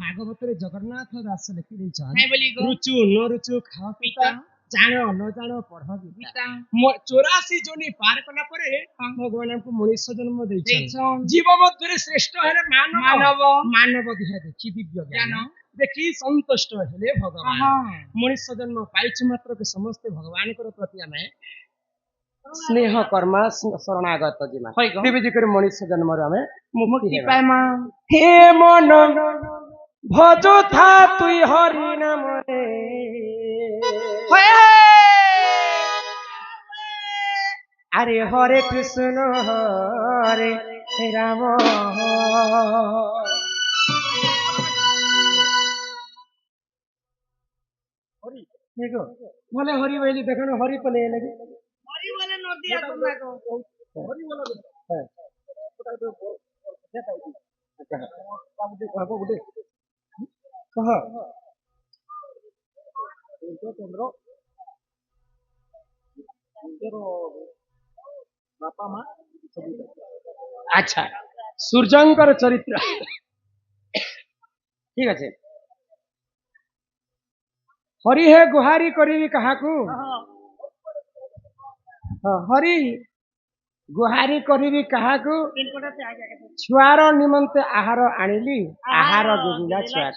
ଭାଗବତରେ ଜଗନ୍ନାଥ ଦାସ ଲେଖି ଦେଇଛନ୍ ନାଇଁ ବୋଲି ଗୋ ରୁଚୁ ନ ରୁଚୁ ଖାଅ ପିତା ଜାଣ ନ ଜାଣ ପଢ ଗୀତା ଗୀତା 84 ଯୋନି ପାର କଲା ପରେ ଭଗବାନ ଆମକୁ ମଣିଷ ଜନ୍ମ ଦେଇଛନ୍ ଦେଇଛନ୍ ଜୀବ ମଧ୍ୟରେ ଶ୍ରେଷ୍ଠ ହେଲେ ମାନବ ମାନବ ଦେହ ଦେଖି ଦିବ୍ୟ ଜ୍ଞାନ ଜ୍ଞାନ ଦେଖି ସନ୍ତୁଷ୍ଟ ହେଲେ ଭଗବାନ ହଁ ମଣିଷ ଜନ୍ମ ପାଇଛୁ ମାତ୍ରକେ ସମସ୍ତେ ଭଗବାନଙ୍କର ପ୍ରତି ଆମେ ସ୍ନେହ କର୍ମ ଶରଣାଗତ ଯିମା ହଇ ଗୋ ତେବେ ଯେକରି ମଣିଷ ଜନ୍ମରୁ ଆମେ ମୁକ୍ତି ମୁକ୍ତି ହେବା ପାଇମା हे मन भजो था तुई हरि नामरे ହଏ अरे हरे कृष्ण हरे राम हरि देखो भले हरि बोली देखो हरि पले लगे ହରି ବୋଲେ ନଦୀ ଆସୁନା ଗୋ हरि बोला है कह अच्छा सूर्यंकर चरित्र ठीक अच्छे हरि है गुहारी करी काहाकू हरि गुहारी करी काहाकू छुआर निमंते आहार आनिली आहार देविला छुआ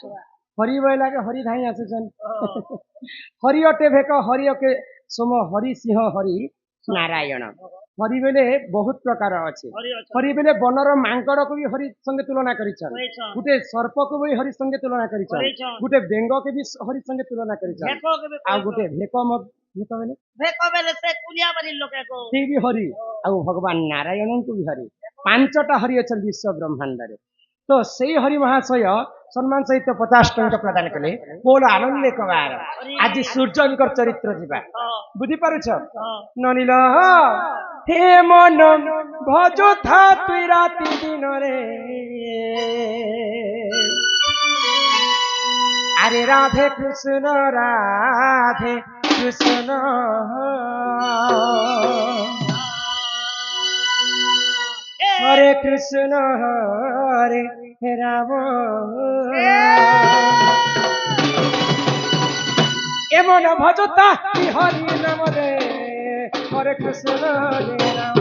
हरि बोला के हरि धाई आसुछन हरि अटे भेक हरि अके सोम हरि सिंह हरि नारायण हरि बेले बहुत प्रकार अच्छे हरि बेले बनर मांकड़ को भी हरि संगे तुलना करिछन गुटे सर्प को भी हरि संगे तुलना करिछन गुटे बेंग के भी हरि संगे तुलना करिछन आ गुटे भेक बेले से कुलिया बनी लोके को से भी हरि आ भगवान नारायण को भी हरि पांचटा हरि अच्छे विश्व ब्रह्मांड रे तो से हरि महाशय सम्मान सहित 50 टंका प्रदान कले बोल आनंद कबार आज सूर्यंकर चरित्र जीवा बुझी पारुछ ननिल हे मन भजो था तुई राति दिन रे अरे राधे कृष्ण हरे कृष्ण हरे राम एमन भजता हरि नाम रे हरे कृष्ण हरे राम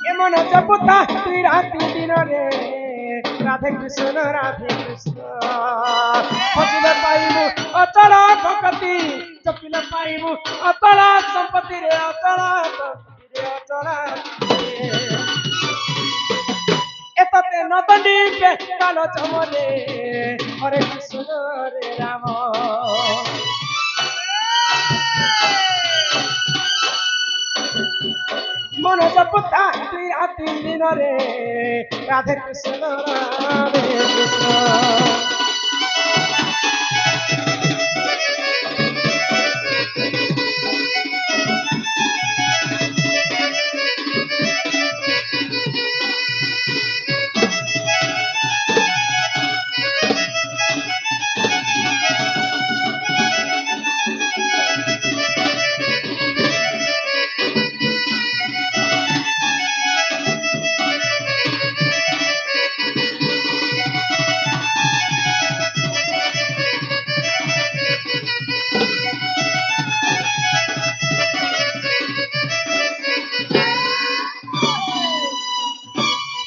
एमन जपता राति दिन रे राधे कृष्ण भजले पाइबु अचल भक्ति जपिले पाइबु अचल संपत्ति रे अचल एतते नदनी पे काल चमरे हरे कृष्ण हरे राम मन जपता राति दिन रे राधे कृष्ण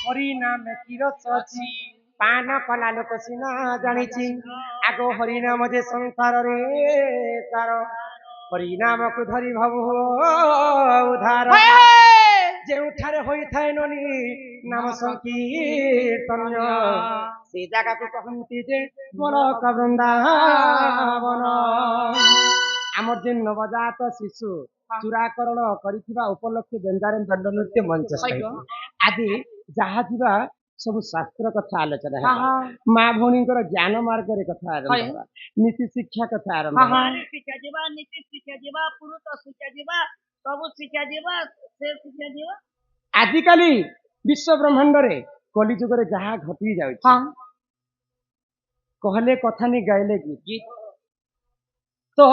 हरि नाम तीरथ अछि पान कला लोक सिना जानिछि आगो हरि नाम जे संसार रे तार हरि नाम को धरि भव उधार जेउठारे होइथाय ननी नाम संकीर्तन से जागा को कहंती जे बड़का वृंदावन आमर जे नवजात शिशु चूराकरण करिथिबा उपलक्ष्य बेंदारे दंड नृत्य मंच आदि जहा थिबा सब शास्त्र कथा आलोचना है माँ भौणी ज्ञान मार्ग रे कथा आरंभ नीति शिक्षा कथा आरंभ शिक्षा जीवा नीति शिक्षा जीवा पुरुष शिक्षा जीवा सब शिक्षा जीवा से शिक्षा जीवा आजिकाली विश्व ब्रह्मांड रे कली जुग रे जहा घटी जाउछि कहले कथा नहीं गाइले गीत तो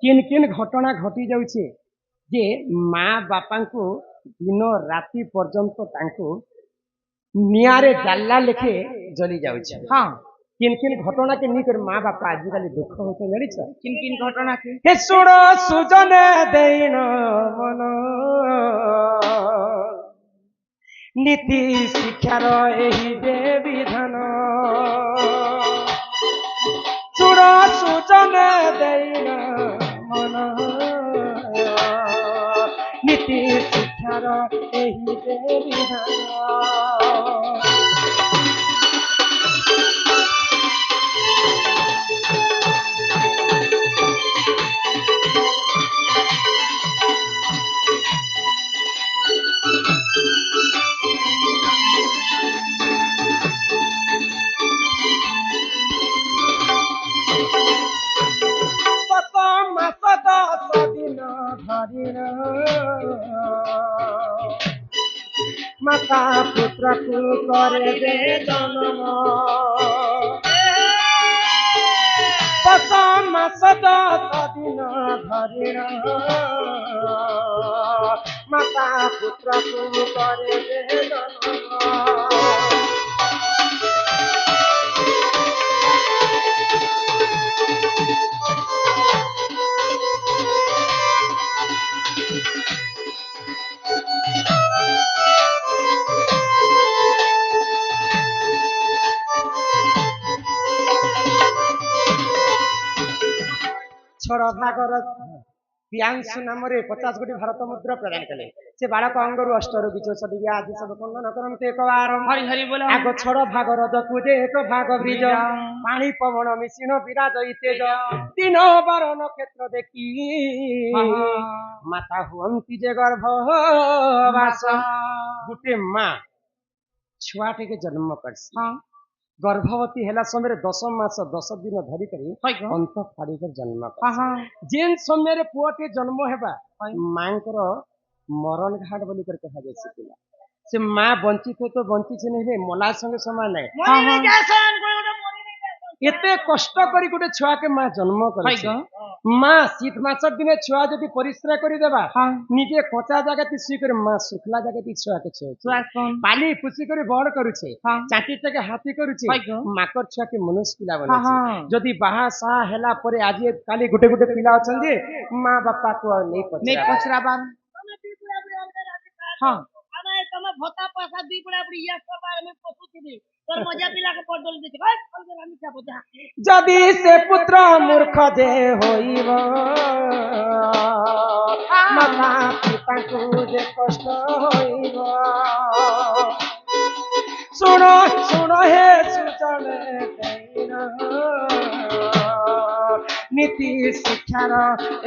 किन किन घटना घटी जाउछि जे माँ बापा को दिन राति पर्यंत तांको निआरे जाल्ला लेखे जली जाउछ हाँ किन किन घटना के निकर माँ बापा आजिकल दुख होते जानिछ किन किन घटना के हे सुण सुजन देन मन नीति शिक्षार एही जे विधान सुण सुजन देन मन नीति शिक्षार एही जे विधान माता पुत्र को करे दे जन्म पसम सदा दिन धरिण माता पुत्र को करे दे जन्म छड़ भागर प्रियांशु नाम 50 कोटी भारत मुद्रा प्रदान कले से बालक अंगरु अष्टरु बीच छडिया आदि सब खंडन करन्ते एक बार हरि हरि बोल आगो छड़ भागर जकुजे एक भाग ब्रिज पानी पवन मिश्रण विराज तेज तीन बार नक्षत्र देखी माता हुअंती जे गर्भवास गुटे माँ छुआटे के जन्म करसी हाँ गर्भवती हेला समय 10 मास 10 दिन धरी करी अंत फाड़ी कर जन्म जेन समय पुआटे जन्म हेबा मांकर मरण घाट बोली कर कहा जाय पिला से माँ बंचित तो बंची से नहीं मला संगे समान है एते कष्ट करी गोटे छुआ के माँ जन्म कर माँ शीत मास दिन छुआ जदि परिश्रा करी देबा निजे कचा जगह ती सुई माँ सुखला जगह ती छुआ के छुआ पाली पुसी कर बड़ करुछे चाटी तके हाथी करुछे माकर छुआ के मनुष्य पिला बने जदि बाहा सा हेला परे आज काली गुटे गुटे पिला अछन जे माँ बापा को नहीं पछराबा हां आना तमे भोता पासा दी पड़ा पड़ी या सब बार में पशु थी तोर मजा पिला के पडल दे भाई चल रानी क्या बोझा जदि से पुत्र मूर्ख जे होइब माता पिता को जे कष्ट होइब सुनो सुनो हे सुचन देन नीति शिक्षार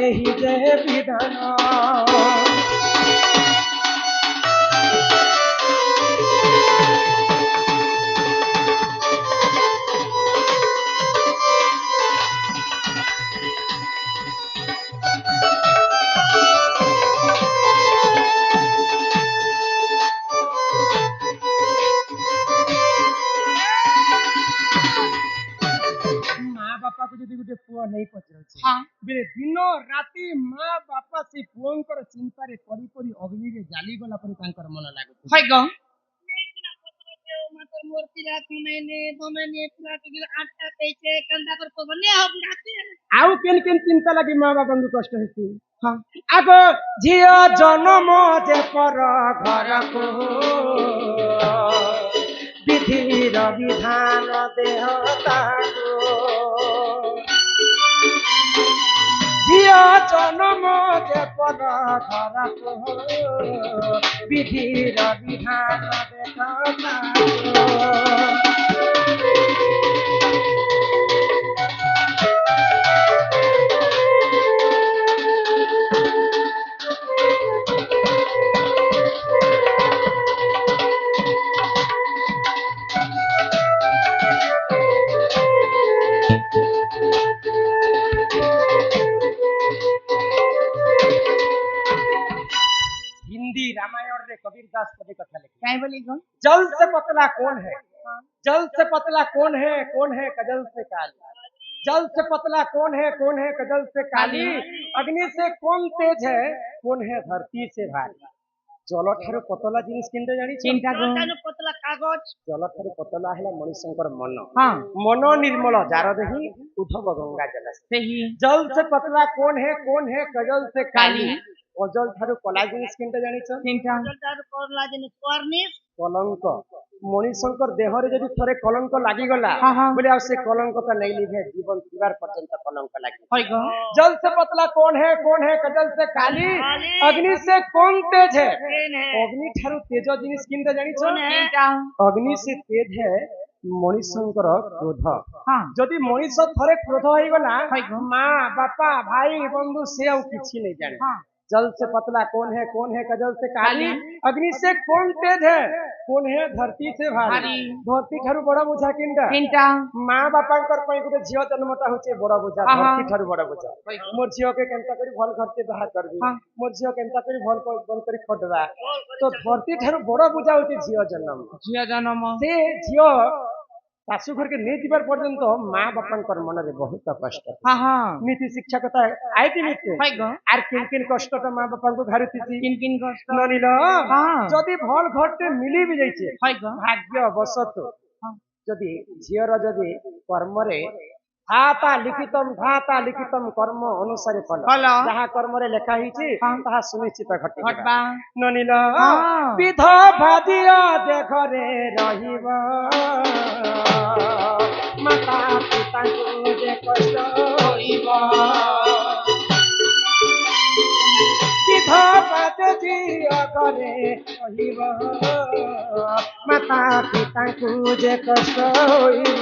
एही जे विधान नहीं पचरा बेले दिन राति माँ बापा से पुओंकर चिंता रे परी परी अग्नि रे जाली गला परी तांकर मन लागु हाय ग मातर मूर्ति राति मैंने पूरा टिकल आटा पैसे कंधा पर को बने हो राति आउ केन केन चिंता लगी माँ बापा को कष्ट हेती हां आगो झियो जन्म जे पर घर को विधि र विधान देहता को झियो जन्म जे पर घर को विधि र विधान देहता को रामायण रे कबीर दास कभी कथा लिखी काय बोली गो जल से पतला कौन है जल से पतला कौन है कजल से काली जल से पतला कौन है कजल से काली अग्नि से कौन तेज है कौन है धरती से भारी जल ठारू पतला जिनिस किनते जानी चिंता को तेनु पतला कागज जल ठारू पतला है मनुष्य मन हाँ मन निर्मल जार दही उठब गंगा जल से सही जल से पतला कौन है कजल से काली अजल ठारू कला जिनिस किनते जानी चिंता तार करला जने कर्निस कलंक मनुष्यकर देहरे जदि थरे कलंक लागिगला हाँ हाँ बोले से कलंकता नहीं लिखे जीवन पुरार पर्यंत कलंक लागे होय गो जल से पतला कौन है कजल से काली अग्नि से कौन तेज है केन है अग्नि ठारू तेज जिनिस किनते जानी चिंता अग्नि से तेज है मनुष्यकर क्रोध हाँ जदि मनुष्य थरे क्रोध हो गला होय गो माँ बापा भाई बंधु से और किसी नहीं जाने हाँ जल से पतला कौन है कजल से काली अग्नि से कौन तेज है धरती से भारी धरती ठारू बड़ा बुझा किंटा चिंता माँ बापांकर पई गुटे झियो जन्मटा होचे बड़ा बुझा हाँ, धरती हाँ। ठारू बड़ा बुझा मोर झियो के केनता करी भल करते बाहर करबी हाँ। मोर झियो केनता करी भल बन करी खडवा तो धरती ठारू बड़ा बुझा होचे झियो जन्म झिया जन्म से झियो शाशु घर के नहीं जीवार पर्यंत माँ बापांकर मन रे बहुत कष्ट हाँ हाँ नीति शिक्षा कथा आए कि नीति होय गो आर किन किन कष्टटा माँ बापांको घारुतिछि किन किन कष्ट ननिल हाँ जदि भल घरटे मिली भी जाइछे होय गो भाग्य बसत हाँ। जदि झियर जदि कर्मरे धाता लिखितम कर्म अनुसारे फल फल। जहाँ कर्मरे लेखा हिछि हाँ। ताहा सुनिश्चित घटे घटबा ननिल हाँ। विध भादिया देखरे रहिब माता पिताको जे कष्ट होइब करे माता पिता को जे कष्ट होइब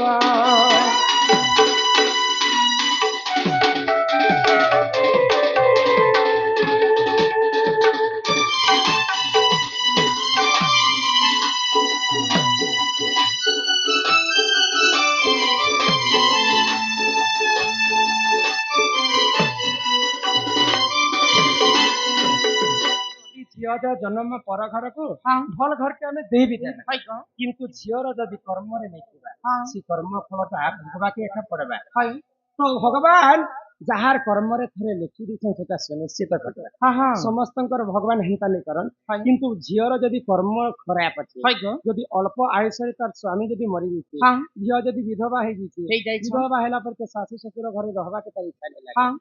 झियर जन्म पर घर को हाँ। भल घर के हमें दे भी देना होय गो किंतु झियर जदि कर्म रे नहीं थिबा हाँ। सी कर्म फलटा भोगवा के एका पड़बा होय तो भगवान जहार कर्म रे थरे लिखि दिछन सेटा सुनिश्चित घटबा हाँ हाँ समस्तंकर भगवान हिंता नहीं करन होय किंतु झियर जदि कर्म खराब अछि होय गो जदि अल्प आयुष रे तार स्वामी जदि मरि जैछि हाँ झियो जदि विधवा हे जैछि हेइ जाइ छ विधवा हेला पर के सासु ससुर घरे रहबा के तार इच्छा नहीं लागे हाँ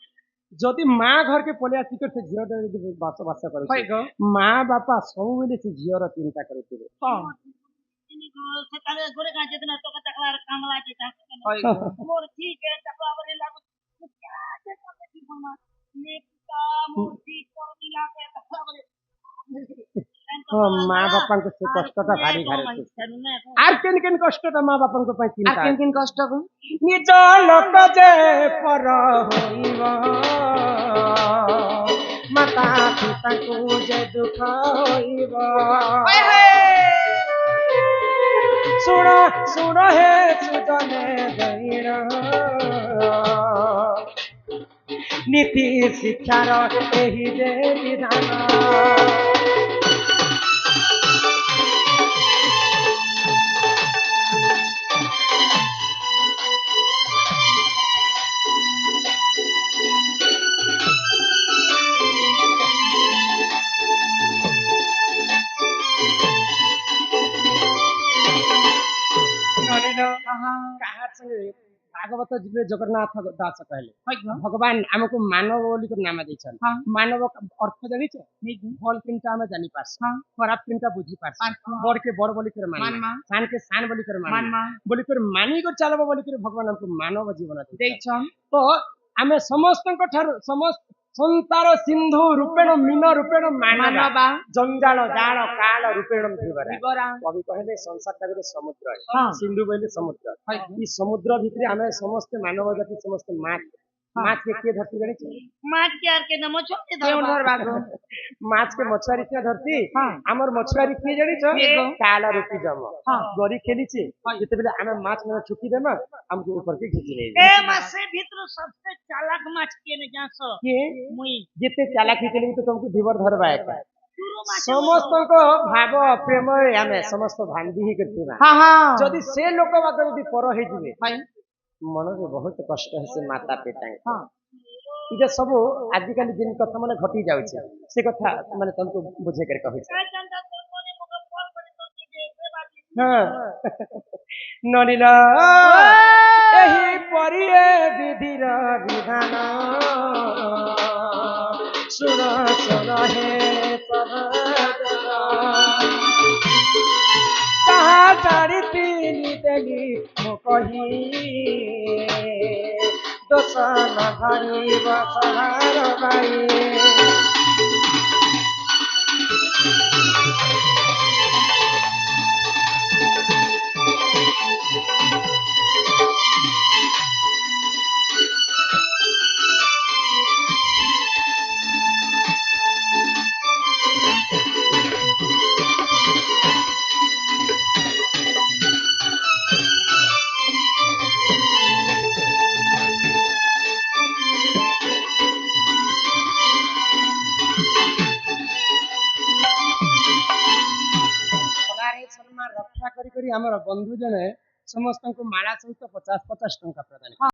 जदि माँ घर के पलिया टिकट से झियो जदि बास होय करे गो माँ बापा सब बेले से झियर चिंता करथिबे हाँ सकाळे गोरे का जितना तो का तकला कामला के ता होय गो मोर ठीक है तकला बरे लागू क्या के करने की मामा नेता मूर्ति को मिला के तकला बरे माँ बापा को से कष्टटा भारी घरे आर केन केन कष्टटा माँ बापा को पई आ चिंता किन किन कष्ट को निज लोक जे पर होइब माता पिता को जे दुख होइब होय होय सुन हे सुजने दैर नीति शिक्षार एही जे विधान काहार संगे भागवत जिले जगन्नाथ दास कहले होय गो भगवान हमको मानव बोली के नाम दैछन हाँ। मानव का अर्थ जानिछ भल किनटा हम जानि पास हाँ। खराब किनटा बुझी पास पास। बड़ के बड़ बोली कर मान मानमा। सान के सान बोली कर मान मान मा बोली कर मानी को चलबो बोली कर भगवान हमको मानव जीवन देइ दैछन छन तो आमे समस्तक ठार समस्त संसार सिंधु रूपेण मीन रूपेण मानव मानवा जंजाल जाल काल रूपेण धीवरा विवरा कवि कहले संसार टा गोटे समुद्र है हाँ। सिंधु बोले समुद्र होय ई समुद्र भितरे आमे समस्त मानव जाति समस्त माछ माछ के के धरती जानि माट के आर के नमो छोटे केउन धरबा धरबा को माछ के मछुआरी के धरती हाँ। हमर मछुआरी के जानि के गो? काला रूपी जम हाँ। गरी खेली छे हाँ। जते बेले आमे माछ में छुकी देमा हमको ऊपर के खींची ले ए मासे भीतर सबसे चालाक माछ के ने जासो के मुई जिते चालाक खींचले तो तुमको धीवर धरबा है शुरू माछ समस्त को भाव प्रेम आमे समस्त भांदी ही करती हाँ हाँ जदि से लोक बाग जदि पर हे जिवे होय मन रे बहुत कष्ट है से माता पिता हाँ इटा सब आजिकल जिन कथा माने घटी जाउछि से कथा माने तुमको बुझे कर कहै काय चंदा तोर कोने मगर फोन करे तो के से बाजी हां ननिला एही परिए विधिर विधान सुन सुन हे सदा ताहा जानिति नितेली मो कही दोष न धरी बसहार बाई सलारे सलमान रक्षा करी करी हमर बंधु जने समस्त को माला सहित 50-50 टंका प्रदान